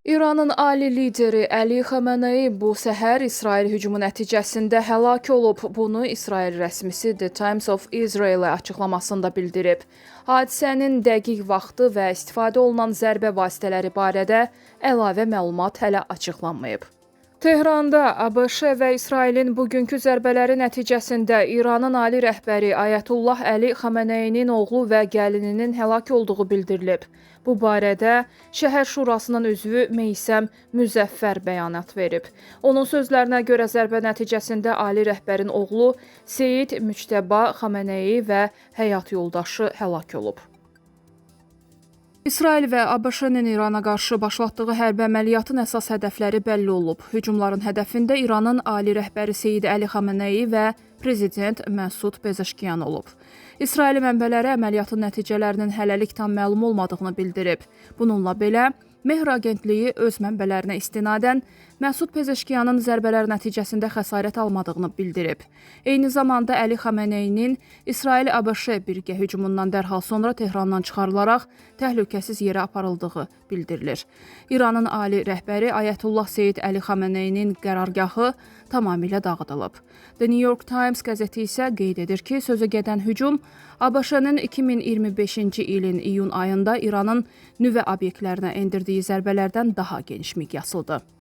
İranın ali lideri Əli Xamenei bu səhər İsrail hücumu nəticəsində həlak olub. Bunu İsrail rəsmisi The Times of Israel açıqlamasında bildirib. Hadisənin dəqiq vaxtı və istifadə olunan zərbə vasitələri barədə əlavə məlumat hələ açıqlanmayıb. Tehranda ABŞ və İsrailin bugünkü zərbələri nəticəsində İranın ali rəhbəri Ayətullah Əli Xameneinin oğlu və gəlininin həlak olduğu bildirilib. Bu barədə Şəhər Şurasının üzvü Meysəm Müzəffər bəyanat verib. Onun sözlərinə görə zərbə nəticəsində ali rəhbərin oğlu Seyid Müçtəba Xamenei və həyat yoldaşı həlak olub. İsrail və ABŞ-nin İrana qarşı başlatdığı hərbi əməliyyatın əsas hədəfləri bəlli olub. Hücumların hədəfində İranın ali rəhbəri Seyid Əli Xamenei və prezident Məsud Pezeşkiyan olub. İsrail mənbələri əməliyyatın nəticələrinin hələlik tam məlum olmadığını bildirib. Bununla belə, Mehr agentliyi öz mənbələrinə istinadən Məsud Pezeşkiyanın zərbələr nəticəsində xəsarət almadığını bildirib. Eyni zamanda Əli Xameneinin İsrail-ABŞ birgə hücumundan dərhal sonra Tehrandan çıxarılaraq təhlükəsiz yerə aparıldığı bildirilir. İranın ali rəhbəri Ayətullah Seyid Əli Xameneinin qərargahı tamamilə dağıdılıb. The New York Times qəzeti isə qeyd edir ki, sözü gedən hücum ABŞ-nın 2025-ci ilin iyun ayında İranın nüvə obyektlərinə endirdiyi zərbələrdən daha geniş miqyaslıdır.